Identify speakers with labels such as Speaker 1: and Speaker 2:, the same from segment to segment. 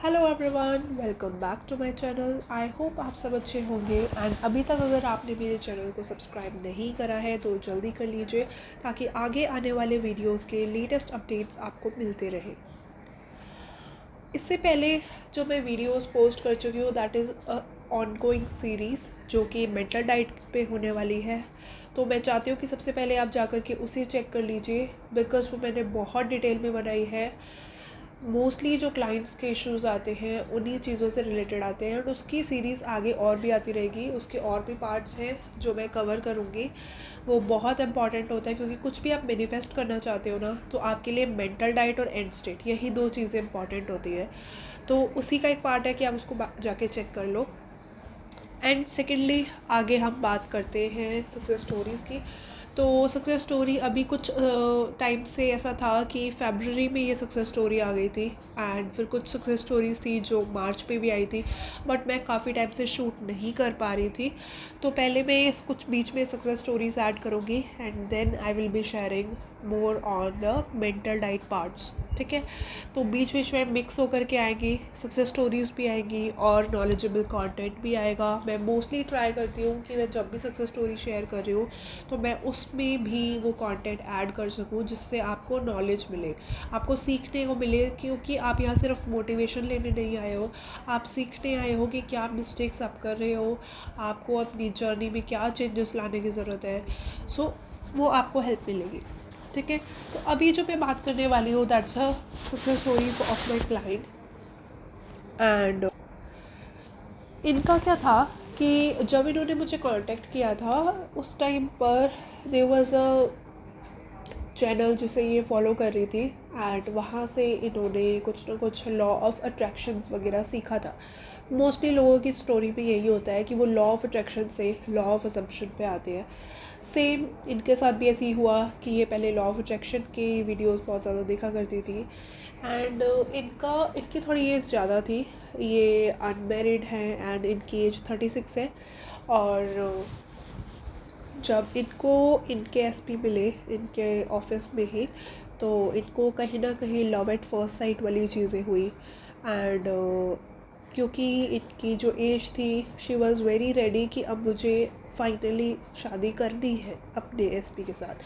Speaker 1: Hello everyone, welcome back to my channel. I hope आप सब अच्छे होंगे एंड अभी तक अगर आपने मेरे चैनल को सब्सक्राइब नहीं करा है तो जल्दी कर लीजिए ताकि आगे आने वाले वीडियोस के लेटेस्ट अपडेट्स आपको मिलते रहे। इससे पहले जो मैं वीडियोस पोस्ट कर चुकी हूँ दैट इज़ ऑनगोइंग सीरीज़ जो कि मेंटल डाइट पे होने वाली है। तो मैं चाहती हूँ कि सबसे पहले आप जाकर के उसे चेक कर लीजिए बिकॉज़ वो मैंने बहुत डिटेल में बनाई है। मोस्टली जो क्लाइंट्स के इश्यूज़ आते हैं उन्हीं चीज़ों से रिलेटेड आते हैं और उसकी सीरीज़ आगे और भी आती रहेगी। उसके और भी पार्ट्स हैं जो मैं कवर करूँगी। वो बहुत इंपॉर्टेंट होता है क्योंकि कुछ भी आप मैनिफेस्ट करना चाहते हो ना तो आपके लिए मेंटल डाइट और एंड स्टेट यही दो चीज़ें इंपॉर्टेंट होती है। तो उसी का एक पार्ट है कि आप उसको जाके चेक कर लो। एंड सेकेंडली आगे हम बात करते हैं सक्सेस स्टोरीज़ की। तो सक्सेस स्टोरी अभी कुछ टाइम से ऐसा था कि फरवरी में ये सक्सेस स्टोरी आ गई थी एंड फिर कुछ सक्सेस स्टोरीज़ थी जो मार्च पे भी आई थी बट मैं काफ़ी टाइम से शूट नहीं कर पा रही थी। तो पहले मैं इस कुछ बीच में सक्सेस स्टोरीज ऐड करूँगी and then I will be sharing more on the mental diet parts. ठीक है, तो बीच बीच में मिक्स होकर के आएंगी, सक्सेस स्टोरीज़ भी आएंगी और नॉलेजेबल कंटेंट भी आएगा। मैं मोस्टली ट्राई करती हूँ कि मैं जब भी सक्सेस स्टोरी शेयर कर रही हूँ तो मैं उसमें भी वो कंटेंट ऐड कर सकूँ जिससे आपको नॉलेज मिले, आपको सीखने को मिले। क्योंकि आप यहाँ सिर्फ मोटिवेशन लेने नहीं आए हो, आप सीखने आए हो कि क्या मिस्टेक्स आप कर रहे हो, आपको अपनी जर्नी में क्या चेंजेस लाने की ज़रूरत है। सो वो आपको हेल्प मिलेगी। ठीक है, तो अभी जो मैं बात करने वाली हूँ that's a success story of my client. And इनका क्या था कि जब इन्होंने मुझे कांटेक्ट किया था उस टाइम पर देयर वाज अ चैनल जिसे ये फॉलो कर रही थी एंड वहाँ से इन्होंने कुछ ना कुछ लॉ ऑफ अट्रैक्शन वगैरह सीखा था। मोस्टली लोगों की स्टोरी पे यही होता है कि वो लॉ ऑफ अट्रैक्शन से लॉ ऑफ असम्पशन पे आते हैं। सेम इनके साथ भी ऐसे ही हुआ कि ये पहले लॉ ऑफ अट्रैक्शन की वीडियोस बहुत ज़्यादा देखा करती थी एंड इनकी थोड़ी एज ज़्यादा थी। ये अनमेरिड हैं एंड इनकी एज 36 है। और जब इनको इनके एसपी मिले इनके ऑफिस में ही तो इनको कहीं ना कहीं लव एट फर्स्ट साइट वाली चीज़ें हुई। एंड क्योंकि इनकी जो एज थी शी वॉज़ वेरी रेडी कि अब मुझे फाइनली शादी करनी है अपने एसपी के साथ।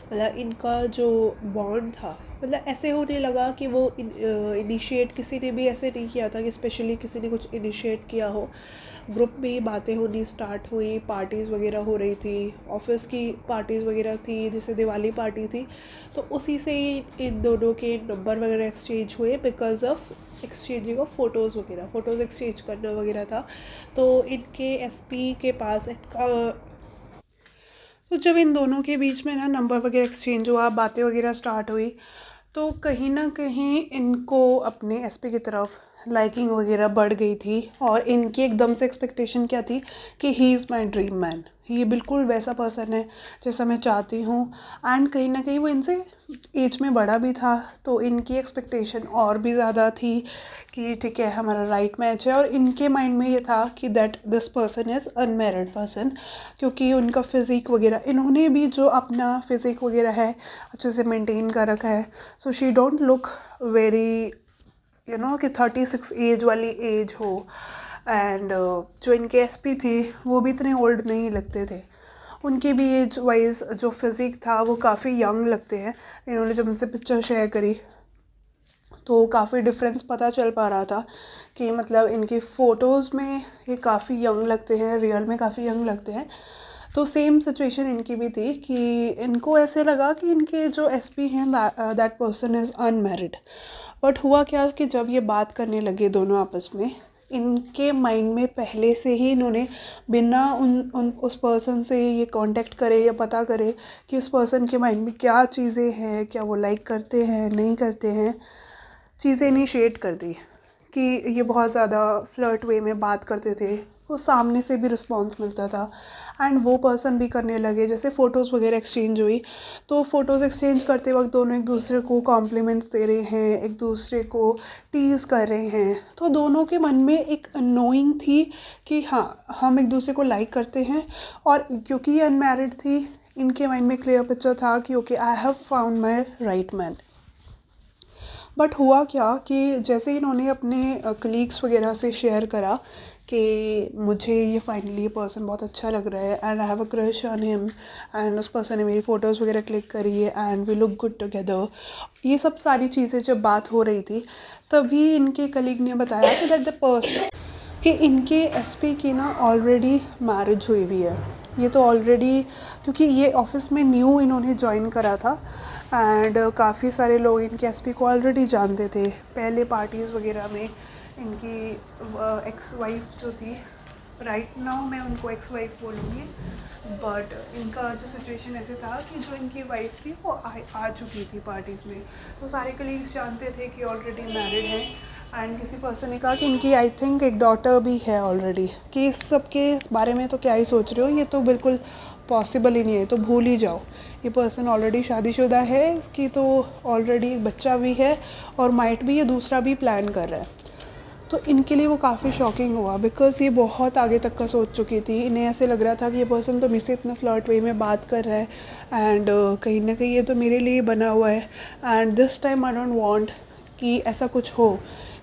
Speaker 1: मतलब इनका जो बॉन्ड था मतलब ऐसे होने लगा कि वो इनिशिएट किसी ने भी ऐसे नहीं किया था कि स्पेशली किसी ने कुछ इनिशिएट किया हो। ग्रुप में ही बातें होनी स्टार्ट हुई, पार्टीज़ वगैरह हो रही थी, ऑफिस की पार्टीज़ वगैरह थी, जैसे दिवाली पार्टी थी। तो उसी से ही इन दोनों के नंबर वगैरह एक्सचेंज हुए because of exchanging of photos वगैरह, फ़ोटोज़ एक्सचेंज करना वगैरह था। तो इनके एसपी के पास इनका तो जब इन दोनों के बीच में ना नंबर वगैरह एक्सचेंज हुआ, बातें वगैरह स्टार्ट हुई तो कहीं ना कहीं इनको अपने एसपी की तरफ लाइकिंग वगैरह बढ़ गई थी। और इनकी एकदम से एक्सपेक्टेशन क्या थी कि he is my dream man, ये बिल्कुल वैसा पर्सन है जैसा मैं चाहती हूँ। एंड कहीं ना कहीं वो इनसे एज में बड़ा भी था तो इनकी एक्सपेक्टेशन और भी ज़्यादा थी कि ठीक है हमारा राइट मैच है। और इनके माइंड में ये था कि that this person is unmarried person क्योंकि उनका फ़िज़िक वगैरह, इन्होंने भी जो अपना फ़िज़िक वगैरह है अच्छे से मेंटेन कर रखा है। So she don't look very कि 36 एज वाली एज हो। एंड जो इनके एसपी थे वो भी इतने ओल्ड नहीं लगते थे, उनकी भी एज वाइज जो फिज़िक था वो काफ़ी यंग लगते हैं। इन्होंने जब उनसे पिक्चर शेयर करी तो काफ़ी डिफरेंस पता चल पा रहा था कि मतलब इनकी फ़ोटोज़ में ये काफ़ी यंग लगते हैं, रियल में काफ़ी यंग लगते हैं। तो सेम सिचुएशन इनकी भी थी कि इनको ऐसे लगा कि इनके जो एसपी हैं that person is unmarried. But हुआ क्या कि जब ये बात करने लगे दोनों आपस में, इनके माइंड में पहले से ही इन्होंने बिना उन उस पर्सन से ये कांटेक्ट करे या पता करे कि उस पर्सन के माइंड में क्या चीज़ें हैं, क्या वो लाइक करते हैं नहीं करते हैं, चीज़ें इनिशिएट कर दी कि ये बहुत ज़्यादा फ्लर्ट वे में बात करते थे, वो सामने से भी रिस्पॉन्स मिलता था एंड वो पर्सन भी करने लगे। जैसे फ़ोटोज़ वगैरह एक्सचेंज हुई तो फ़ोटोज़ एक्सचेंज करते वक्त दोनों एक दूसरे को कॉम्प्लीमेंट्स दे रहे हैं, एक दूसरे को टीज़ कर रहे हैं। तो दोनों के मन में एक नोइंग थी कि हाँ हम एक दूसरे को लाइक करते हैं। और क्योंकि ये अनमैरिड थी इनके माइंड में क्लियर पिक्चर था कि okay I have found my right man. But हुआ क्या कि जैसे इन्होंने अपने कलीग्स वगैरह से शेयर करा कि मुझे ये फाइनली ये पर्सन बहुत अच्छा लग रहा है and I have a crush on him, and उस पर्सन ने मेरी फ़ोटोज़ वगैरह क्लिक करी है and we look good together, ये सब सारी चीज़ें जब बात हो रही थी तभी इनके कलीग ने बताया कि दैट द पर्सन, कि इनके एसपी की ना ऑलरेडी मैरिज हुई हुई है। ये तो ऑलरेडी, क्योंकि ये ऑफिस में न्यू इन्होंने ज्वाइन करा था एंड काफ़ी सारे लोग इनके एसपी को ऑलरेडी जानते थे। पहले पार्टीज़ वगैरह में इनकी एक्स वाइफ जो थी, राइट नाउ मैं उनको एक्स वाइफ बोलूँगी, बट इनका जो सिचुएशन ऐसे था कि जो इनकी वाइफ थी वो आ चुकी थी पार्टीज़ में, तो सारे कलीग्स जानते थे कि ऑलरेडी मैरिड है। एंड किसी पर्सन ने कहा कि इनकी आई थिंक एक डॉटर भी है ऑलरेडी, कि इस सब के बारे में तो क्या ही सोच रहे हो, ये तो बिल्कुल पॉसिबल ही नहीं है, तो भूल ही जाओ। ये पर्सन ऑलरेडी शादीशुदा है, इसकी तो ऑलरेडी एक बच्चा भी है और माइट भी ये दूसरा भी प्लान कर रहा है। तो इनके लिए वो काफ़ी शॉकिंग हुआ, बिकॉज़ ये बहुत आगे तक का सोच चुकी थी। इन्हें ऐसे लग रहा था कि ये पर्सन तो मुझसे इतना फ्लर्ट वे में बात कर रहा है एंड कहीं ना कहीं ये तो मेरे लिए बना हुआ है, and this time I don't want कि ऐसा कुछ हो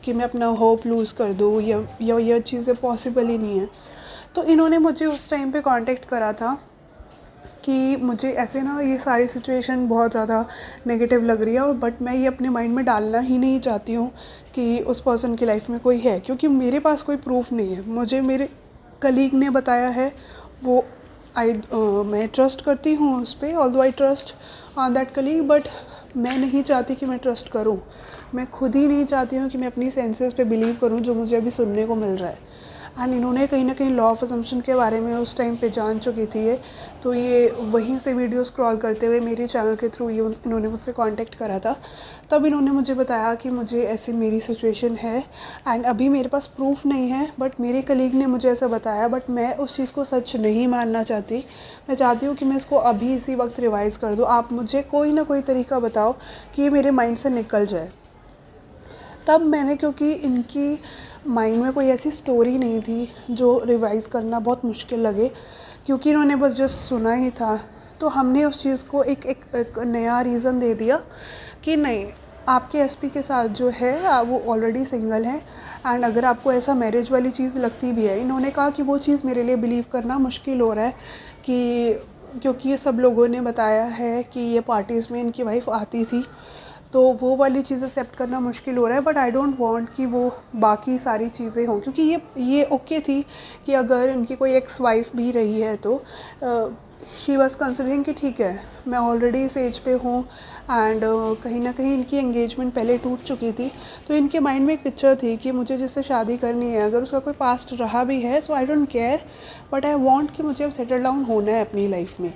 Speaker 1: कि मैं अपना होप लूज़ कर दूँ, या ये चीज़ें पॉसिबल ही नहीं है। तो इन्होंने मुझे उस टाइम पे कांटेक्ट करा था कि मुझे ऐसे ना ये सारी सिचुएशन बहुत ज़्यादा नेगेटिव लग रही है, और बट मैं ये अपने माइंड में डालना ही नहीं चाहती हूँ कि उस पर्सन की लाइफ में कोई है, क्योंकि मेरे पास कोई प्रूफ नहीं है। मुझे मेरे कलीग ने बताया है, वो मैं ट्रस्ट करती हूँ उस पर, although I trust on that colleague, but मैं नहीं चाहती कि मैं ट्रस्ट करूँ। मैं खुद ही नहीं चाहती हूँ कि मैं अपनी सेंसेस पे बिलीव करूँ जो मुझे अभी सुनने को मिल रहा है। एंड इन्होंने कहीं ना कहीं लॉ ऑफ असम्पशन के बारे में उस टाइम पे जान चुकी थी ये, तो ये वहीं से वीडियो स्क्रॉल करते हुए मेरे चैनल के थ्रू ये इन्होंने मुझसे कांटेक्ट करा था। तब इन्होंने मुझे बताया कि मुझे ऐसी मेरी सिचुएशन है एंड अभी मेरे पास प्रूफ नहीं है, बट मेरे कलीग ने मुझे ऐसा बताया, बट मैं उस चीज़ को सच नहीं मानना चाहती। मैं चाहती हूँ कि मैं इसको अभी इसी वक्त रिवाइज़ कर दूँ। आप मुझे कोई ना कोई तरीका बताओ कि ये मेरे माइंड से निकल जाए। तब मैंने, क्योंकि इनकी माइंड में कोई ऐसी स्टोरी नहीं थी जो रिवाइज़ करना बहुत मुश्किल लगे, क्योंकि इन्होंने बस जस्ट सुना ही था, तो हमने उस चीज़ को एक नया रीज़न दे दिया कि नहीं, आपके एसपी के साथ जो है वो ऑलरेडी सिंगल है, एंड अगर आपको ऐसा मैरिज वाली चीज़ लगती भी है, इन्होंने कहा कि वो चीज़ मेरे लिए बिलीव करना मुश्किल हो रहा है, कि क्योंकि ये सब लोगों ने बताया है कि ये पार्टीज़ में इनकी वाइफ आती थी, तो वो वाली चीज़ एक्सेप्ट करना मुश्किल हो रहा है। बट आई डोंट वांट कि वो बाकी सारी चीज़ें हों, क्योंकि ये ओके थी कि अगर उनकी कोई एक्स वाइफ भी रही है तो शी वॉज कंसिडरिंग कि ठीक है, मैं ऑलरेडी इस एज पे हूँ एंड कहीं ना कहीं इनकी एंगेजमेंट पहले टूट चुकी थी, तो इनके माइंड में एक पिक्चर थी कि मुझे जिससे शादी करनी है, अगर उसका कोई पास्ट रहा भी है so I don't care, but I want कि मुझे अब सेटल डाउन होना है अपनी लाइफ में।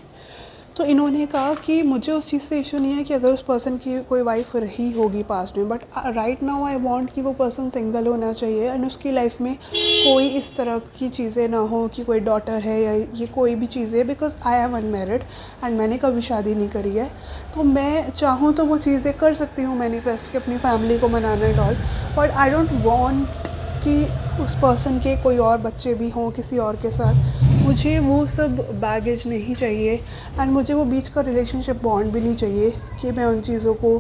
Speaker 1: तो इन्होंने कहा कि मुझे उस चीज़ से इशू नहीं है कि अगर उस पर्सन की कोई वाइफ रही होगी पास्ट में, but right now I want कि वो पर्सन सिंगल होना चाहिए एंड उसकी लाइफ में कोई इस तरह की चीज़ें ना हो कि कोई डॉटर है या ये कोई भी चीज़ें, because I am unmarried and मैंने कभी शादी नहीं करी है। तो मैं चाहूँ तो वो चीज़ें कर सकती हूँ मैनिफेस्ट, कि अपनी फैमिली को मनाना and all, but I don't want कि उस पर्सन के कोई और बच्चे भी हों किसी और के साथ। मुझे वो सब बैगेज नहीं चाहिए एंड मुझे वो बीच का रिलेशनशिप बॉन्ड भी नहीं चाहिए कि मैं उन चीज़ों को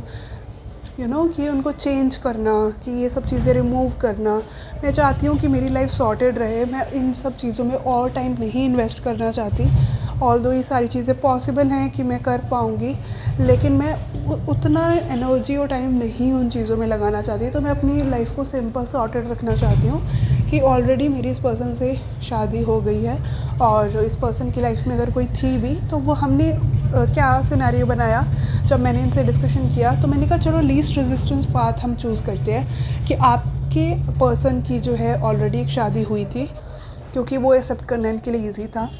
Speaker 1: कि उनको चेंज करना, कि ये सब चीज़ें रिमूव करना। मैं चाहती हूँ कि मेरी लाइफ सॉर्टेड रहे, मैं इन सब चीज़ों में और टाइम नहीं इन्वेस्ट करना चाहती। ऑल्दो ये सारी चीज़ें पॉसिबल हैं कि मैं कर पाऊँगी, लेकिन मैं उतना एनर्जी और टाइम नहीं उन चीज़ों में लगाना चाहती। तो मैं अपनी लाइफ को सिंपल सॉर्टेड रखना चाहती हूँ कि ऑलरेडी मेरी इस पर्सन से शादी हो गई है, और इस पर्सन की लाइफ में अगर कोई थी भी तो वो हमने क्या सिनेरियो बनाया, जब मैंने इनसे डिस्कशन किया तो मैंने कहा चलो लीस्ट रेजिस्टेंस पाथ हम चूज़ करते हैं कि आपके पर्सन की जो है ऑलरेडी एक शादी हुई थी, क्योंकि वो एक्सेप्ट करना इनके लिए ईजी था,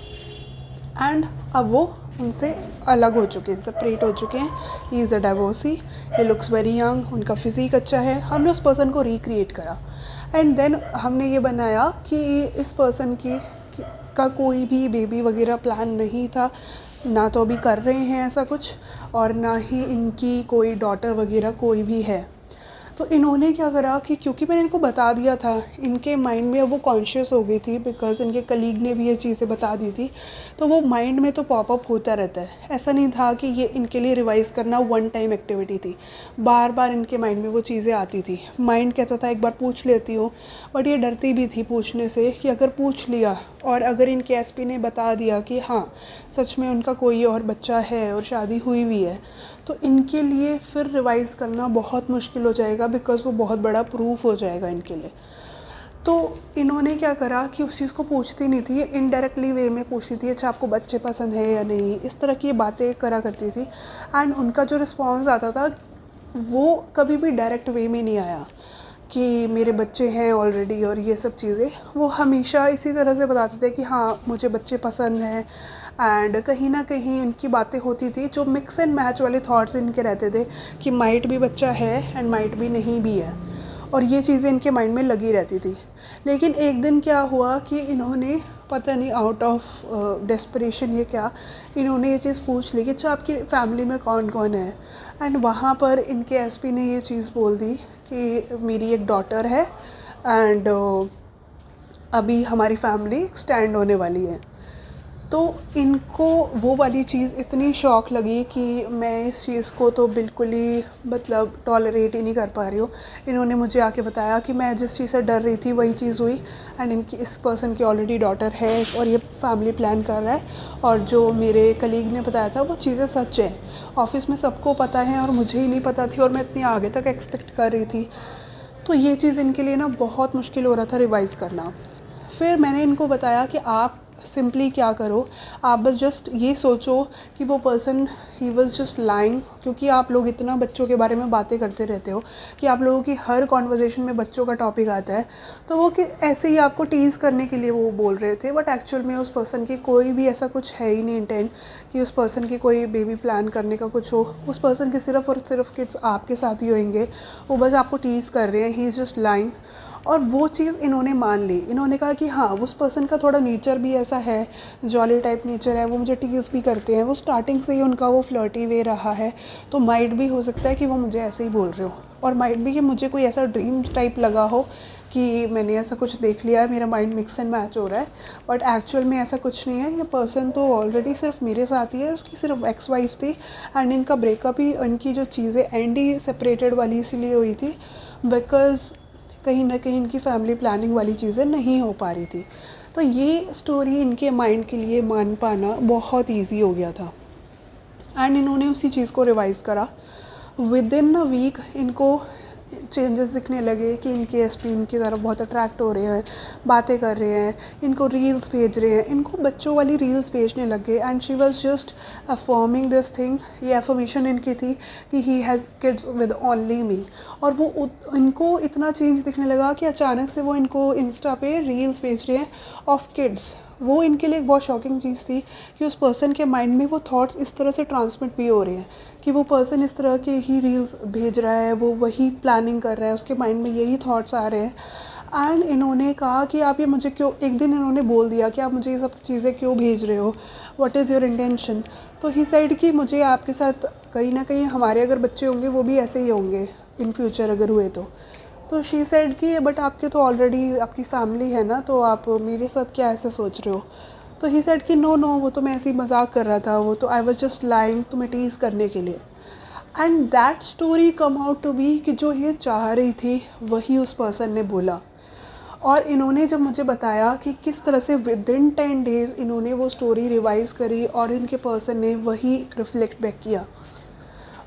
Speaker 1: एंड अब वो उनसे अलग हो चुके हैं, सेपरेट हो चुके हैं। He is a divorcee, he looks very young, उनका फिज़िक अच्छा है। हमने उस पर्सन को रिक्रिएट करा एंड देन हमने ये बनाया कि इस पर्सन का कोई भी बेबी वगैरह प्लान नहीं था, ना तो अभी कर रहे हैं ऐसा कुछ, और ना ही इनकी कोई डॉटर वगैरह कोई भी है।
Speaker 2: तो इन्होंने क्या करा कि क्योंकि मैंने इनको बता दिया था, इनके माइंड में अब वो कॉन्शियस हो गई थी बिकॉज़ इनके कलीग ने भी ये चीज़ें बता दी थी, तो वो माइंड में तो पॉपअप होता रहता है। ऐसा नहीं था कि ये इनके लिए रिवाइज़ करना वन टाइम एक्टिविटी थी, बार बार इनके माइंड में वो चीज़ें आती थी। माइंड कहता था एक बार पूछ लेती हूँ, बट ये डरती भी थी पूछने से कि अगर पूछ लिया और अगर इनके एसपी ने बता दिया कि हाँ सच में उनका कोई और बच्चा है और शादी हुई भी है, तो इनके लिए फिर रिवाइज़ करना बहुत मुश्किल हो जाएगा बिकॉज़ वो बहुत बड़ा प्रूफ हो जाएगा इनके लिए। तो इन्होंने क्या करा कि उस चीज़ को पूछती नहीं थी, इनडायरेक्टली वे में पूछती थी, अच्छा आपको बच्चे पसंद है या नहीं, इस तरह की बातें करा करती थी। एंड उनका जो रिस्पॉन्स आता था वो कभी भी डायरेक्ट वे में नहीं आया कि मेरे बच्चे हैं ऑलरेडी और ये सब चीज़ें। वो हमेशा इसी तरह से बताते थे कि हाँ मुझे बच्चे पसंद हैं, एंड कहीं ना कहीं इनकी बातें होती थी जो मिक्स एंड मैच वाले थॉट्स इनके रहते थे कि माइट भी बच्चा है एंड माइट भी नहीं भी है, और ये चीज़ें इनके माइंड में लगी रहती थी। लेकिन एक दिन क्या हुआ कि इन्होंने पता नहीं आउट ऑफ डेस्परेशन ये क्या, इन्होंने ये चीज़ पूछ ली कि अच्छा आपकी फैमिली में कौन कौन है। एंड वहाँ पर इनके एसपी ने ये चीज़ बोल दी कि मेरी एक डॉटर है एंड अभी हमारी फैमिली एक्सटेंड होने वाली है। तो इनको वो वाली चीज़ इतनी शॉक लगी कि मैं इस चीज़ को तो बिल्कुल ही मतलब टॉलरेट ही नहीं कर पा रही हूँ। इन्होंने मुझे आके बताया कि मैं जिस चीज़ से डर रही थी वही चीज़ हुई, एंड इनकी इस पर्सन की ऑलरेडी डॉटर है और ये फैमिली प्लान कर रहा है, और जो मेरे कलीग ने बताया था वो चीज़ें सच है। ऑफ़िस में सबको पता है और मुझे ही नहीं पता थी, और मैं इतनी आगे तक एक्सपेक्ट कर रही थी। तो ये चीज़ इनके लिए ना बहुत मुश्किल हो रहा था रिवाइज़ करना। फिर मैंने इनको बताया कि आप सिंपली क्या करो, आप बस जस्ट ये सोचो कि वो person he was just lying, क्योंकि आप लोग इतना बच्चों के बारे में बातें करते रहते हो कि आप लोगों की हर कॉन्वर्जेसन में बच्चों का टॉपिक आता है, तो वो कि ऐसे ही आपको टीज़ करने के लिए वो बोल रहे थे, बट एक्चुअल में उस पर्सन की कोई भी ऐसा कुछ है ही नहीं इंटेंट कि उस पर्सन की कोई बेबी प्लान करने का कुछ हो। उस पर्सन के सिर्फ और सिर्फ किड्स आपके साथ ही होंगे, वो बस आपको टीज़ कर रहे हैं, ही इज़ जस्ट लाइंग। और वो चीज़ इन्होंने मान ली। इन्होंने कहा कि हाँ उस पर्सन का थोड़ा नेचर भी ऐसा है, जॉली टाइप नेचर है, वो मुझे टीज़ भी करते हैं, वो स्टार्टिंग से ही उनका वो फ्लर्टी वे रहा है, तो माइट भी हो सकता है कि वो मुझे ऐसे ही बोल रहे हो, और माइट भी कि मुझे कोई ऐसा ड्रीम टाइप लगा हो कि मैंने ऐसा कुछ देख लिया है, मेरा माइंड मिक्स एंड मैच हो रहा है, बट एक्चुअल में ऐसा कुछ नहीं है। ये पर्सन तो ऑलरेडी सिर्फ मेरे साथ ही है, उसकी सिर्फ एक्स वाइफ थी, एंड इनका ब्रेकअप ही, इनकी जो चीज़ें एंड ही सेपरेटेड वाली इसीलिए हुई थी बिकॉज़ कहीं ना कहीं इनकी फैमिली प्लानिंग वाली चीज़ें नहीं हो पा रही थी। तो ये स्टोरी इनके माइंड के लिए मान पाना बहुत ईजी हो गया था, एंड इन्होंने उसी चीज़ को रिवाइज़ करा। विद इन अ वीक इनको चेंजेस दिखने लगे कि इनके एसपी इनकी तरफ बहुत अट्रैक्ट हो रहे हैं, बातें कर रहे हैं, इनको रील्स भेज रहे हैं, इनको बच्चों वाली रील्स भेजने लगे, and she was just affirming this thing. ये अफर्मेशन इनकी थी कि he has kids with only me, और वो इनको इतना चेंज दिखने लगा कि अचानक से वो इनको इंस्टा पे रील्स भेज रहे हैं ऑफ किड्स। वो इनके लिए एक बहुत शॉकिंग चीज़ थी कि उस पर्सन के माइंड में वो थॉट्स इस तरह से ट्रांसमिट भी हो रहे हैं कि वो पर्सन इस तरह के ही रील्स भेज रहा है, वो वही प्लानिंग कर रहा है, उसके माइंड में यही थॉट्स आ रहे हैं। एंड इन्होंने कहा कि आप ये मुझे क्यों, एक दिन इन्होंने बोल दिया कि आप मुझे ये सब चीज़ें क्यों भेज रहे हो, व्हाट इज़ योर इंटेंशन। तो ही सेड कि मुझे आपके साथ कहीं ना कहीं हमारे अगर बच्चे होंगे वो भी ऐसे ही होंगे इन फ्यूचर अगर हुए तो शी सेड कि बट आपके तो ऑलरेडी आपकी फैमिली है ना, तो आप मेरे साथ क्या ऐसे सोच रहे हो। तो ही सेड कि नो नो वो तो मैं ऐसे ही मजाक कर रहा था, वो तो आई वाज जस्ट लाइंग, तुम्हें टीज़ करने के लिए। And that story come out to be कि जो ये चाह रही थी वही उस पर्सन ने बोला। और इन्होंने जब मुझे बताया कि किस तरह से विद इन 10 डेज़ इन्होंने वो स्टोरी रिवाइज़ करी और इनके पर्सन ने वही रिफ्लेक्ट बैक किया,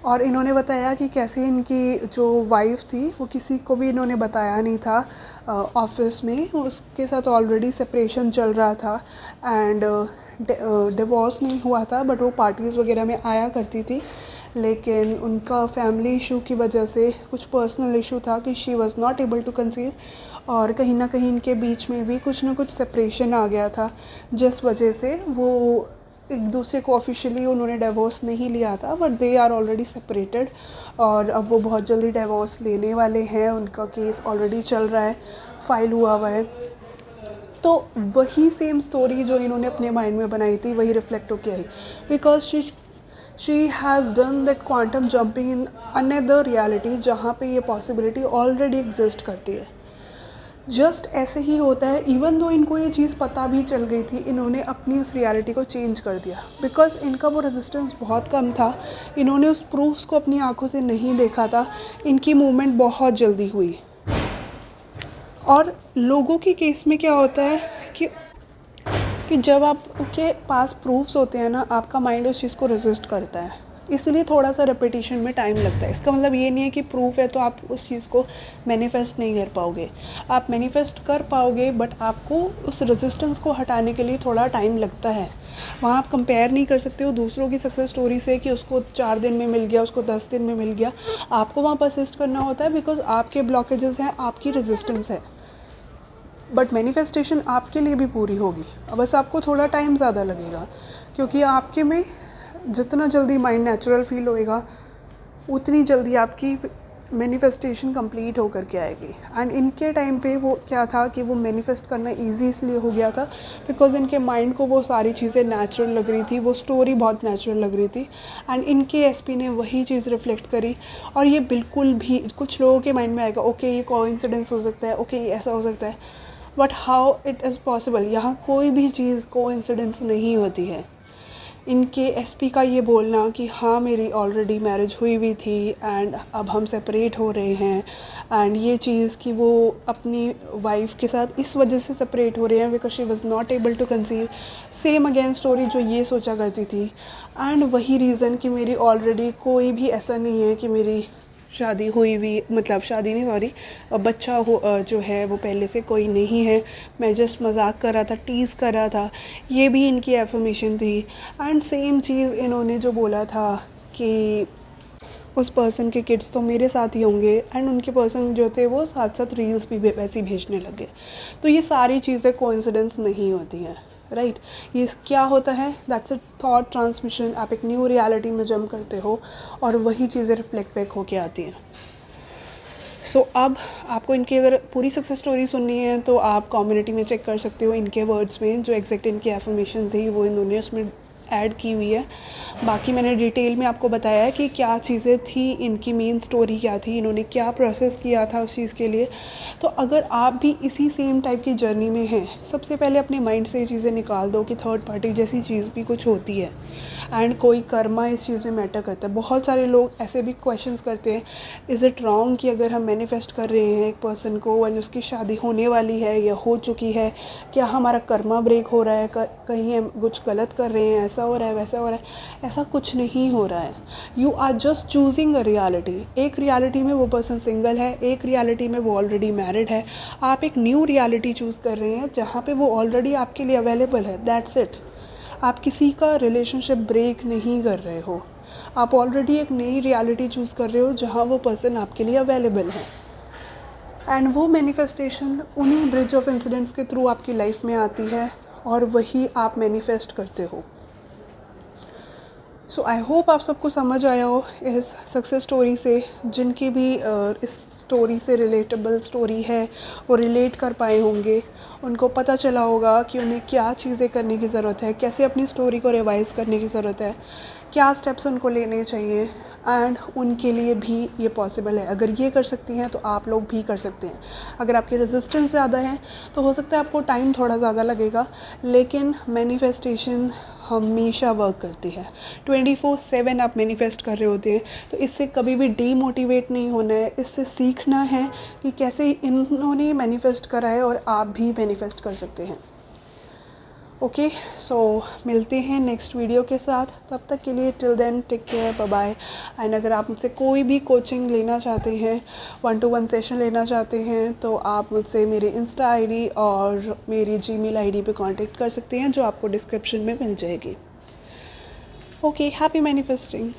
Speaker 2: और इन्होंने बताया कि कैसे इनकी जो वाइफ़ थी वो किसी को भी इन्होंने बताया नहीं था ऑफिस में, उसके साथ ऑलरेडी सेपरेशन चल रहा था, एंड डिवोर्स नहीं हुआ था, बट वो पार्टीज़ वगैरह में आया करती थी, लेकिन उनका फैमिली इशू की वजह से कुछ पर्सनल इशू था कि she was not able to conceive, और कहीं ना कहीं इनके बीच में भी कुछ ना कुछ सेपरेशन आ गया था, जिस वजह से वो एक दूसरे को ऑफिशियली उन्होंने डिवोर्स नहीं लिया था, but they are already separated, और अब वो बहुत जल्दी डिवोर्स लेने वाले हैं, उनका केस ऑलरेडी चल रहा है, फाइल हुआ है। तो वही सेम स्टोरी जो इन्होंने अपने माइंड में बनाई थी वही रिफ्लेक्ट होके आई, because she has done that quantum jumping in another reality, जहाँ पे ये पॉसिबिलिटी ऑलरेडी एग्जिस्ट करती है। जस्ट ऐसे ही होता है, इवन दो इनको ये चीज़ पता भी चल गई थी, इन्होंने अपनी उस रियलिटी को चेंज कर दिया बिकॉज इनका वो रेजिस्टेंस बहुत कम था, इन्होंने उस प्रूफ्स को अपनी आंखों से नहीं देखा था, इनकी मूवमेंट बहुत जल्दी हुई। और लोगों के केस में क्या होता है कि जब आपके पास प्रूफ्स होते हैं ना, आपका माइंड उस चीज़ को रेजिस्ट करता है, इसलिए थोड़ा सा रिपीटिशन में टाइम लगता है। इसका मतलब ये नहीं है कि प्रूफ है तो आप उस चीज़ को मैनिफेस्ट नहीं कर पाओगे, आप मैनिफेस्ट कर पाओगे, बट आपको उस रेजिस्टेंस को हटाने के लिए थोड़ा टाइम लगता है। वहाँ आप कंपेयर नहीं कर सकते हो दूसरों की सक्सेस स्टोरी से कि उसको 4 दिन में मिल गया, उसको 10 दिन में मिल गया। आपको वहाँ परसिस्ट करना होता है बिकॉज आपके ब्लॉकेजेस हैं, आपकी रेजिस्टेंस है, बट मैनिफेस्टेशन आपके लिए भी पूरी होगी। बस आपको थोड़ा टाइम ज़्यादा लगेगा, क्योंकि आपके में जितना जल्दी माइंड नेचुरल फील होएगा उतनी जल्दी आपकी मैनिफेस्टेशन कंप्लीट होकर के आएगी। एंड इनके टाइम पे वो क्या था कि वो मैनिफेस्ट करना इजी इसलिए हो गया था बिकॉज इनके माइंड को वो सारी चीज़ें नेचुरल लग रही थी, वो स्टोरी बहुत नेचुरल लग रही थी, एंड इनके एसपी ने वही चीज़ रिफ्लेक्ट करी। और ये बिल्कुल भी कुछ लोगों के माइंड में आएगा, ओके ये कोइंसिडेंस हो सकता है, ओके ये ऐसा हो सकता है, but how it is possible. यहाँ कोई भी चीज़ कोइंसिडेंस नहीं होती है। इनके एसपी का ये बोलना कि हाँ मेरी ऑलरेडी मैरिज हुई हुई थी एंड अब हम सेपरेट हो रहे हैं, एंड ये चीज़ कि वो अपनी वाइफ के साथ इस वजह से सेपरेट हो रहे हैं because she was not able to conceive, same again story जो ये सोचा करती थी। एंड वही रीज़न कि मेरी ऑलरेडी कोई भी ऐसा नहीं है कि मेरी शादी हुई हुई, मतलब शादी नहीं सॉरी, बच्चा हो जो है वो पहले से कोई नहीं है, मैं जस्ट मजाक कर रहा था, टीज़ कर रहा था, ये भी इनकी एफर्मेशन थी। एंड सेम चीज़ इन्होंने जो बोला था कि उस पर्सन के किड्स तो मेरे साथ ही होंगे, एंड उनके पर्सन जो थे वो साथ साथ रील्स भी वैसे ही भेजने लगे। तो ये सारी चीज़ें कोइंसिडेंस नहीं होती हैं, राइट। ये क्या होता है, दैट्स अ थॉट ट्रांसमिशन। आप एक न्यू रियलिटी में जंप करते हो और वही चीज़ें रिफ्लेक्ट बैक होके आती हैं। सो अब आपको इनकी अगर पूरी सक्सेस स्टोरी सुननी है तो आप कम्युनिटी में चेक कर सकते हो, इनके वर्ड्स में जो एग्जैक्ट इनकी एफर्मेशन थी वो इन्होंने उसमें ऐड की हुई है। बाकी मैंने डिटेल में आपको बताया है कि क्या चीज़ें थी, इनकी मेन स्टोरी क्या थी, इन्होंने क्या प्रोसेस किया था उस चीज़ के लिए। तो अगर आप भी इसी सेम टाइप की जर्नी में हैं, सबसे पहले अपने माइंड से ये चीज़ें निकाल दो कि थर्ड पार्टी जैसी चीज़ भी कुछ होती है एंड कोई कर्मा इस चीज़ में मैटर करता है। बहुत सारे लोग ऐसे भी क्वेश्चंस करते हैं, इज़ इट रॉन्ग कि अगर हम मैनिफेस्ट कर रहे हैं एक पर्सन को एंड उसकी शादी होने वाली है या हो चुकी है, क्या हमारा कर्मा ब्रेक हो रहा है, कहीं हम कुछ गलत कर रहे हैं, ऐसा हो रहा है वैसा हो रहा है। ऐसा कुछ नहीं हो रहा है। You are just choosing a reality. एक रियलिटी में वो पर्सन सिंगल है, एक रियलिटी में वो ऑलरेडी मैरिड है, आप एक न्यू रियलिटी चूज़ कर रहे हैं जहाँ पे वो ऑलरेडी आपके लिए अवेलेबल है, दैट्स इट। आप किसी का रिलेशनशिप ब्रेक नहीं कर रहे हो, आप ऑलरेडी एक नई रियलिटी चूज़ कर रहे हो जहाँ वो पर्सन आपके लिए अवेलेबल है। एंड वो मैनिफेस्टेशन उन्हीं ब्रिज ऑफ इंसिडेंट्स के थ्रू आपकी लाइफ में आती है और वही आप मैनिफेस्ट करते हो। सो आई होप आप सबको समझ आया हो इस सक्सेस स्टोरी से। जिनकी भी इस स्टोरी से रिलेटेबल स्टोरी है वो रिलेट कर पाए होंगे, उनको पता चला होगा कि उन्हें क्या चीज़ें करने की ज़रूरत है, कैसे अपनी स्टोरी को रिवाइज़ करने की ज़रूरत है, क्या स्टेप्स उनको लेने चाहिए, एंड उनके लिए भी ये पॉसिबल है। अगर ये कर सकती हैं तो आप लोग भी कर सकते हैं। अगर आपकी रेजिस्टेंस ज़्यादा है तो हो सकता है आपको टाइम थोड़ा ज़्यादा लगेगा, लेकिन मैनिफेस्टेशन हमेशा वर्क करती है। 24/7 आप मैनिफेस्ट कर रहे होते हैं, तो इससे कभी भी डीमोटिवेट नहीं होना है। इससे सीखना है कि कैसे इन्होंने मैनिफेस्ट करा है और आप भी मैनिफेस्ट कर सकते हैं। ओके, सो मिलते हैं नेक्स्ट वीडियो के साथ। तब तक के लिए till then take care, bye bye. And अगर आप मुझसे कोई भी कोचिंग लेना चाहते हैं, 1-to-1 सेशन लेना चाहते हैं, तो आप मुझसे मेरे इंस्टा आईडी और मेरी जीमेल आईडी पे कांटेक्ट कर सकते हैं, जो आपको डिस्क्रिप्शन में मिल जाएगी। Okay, happy manifesting.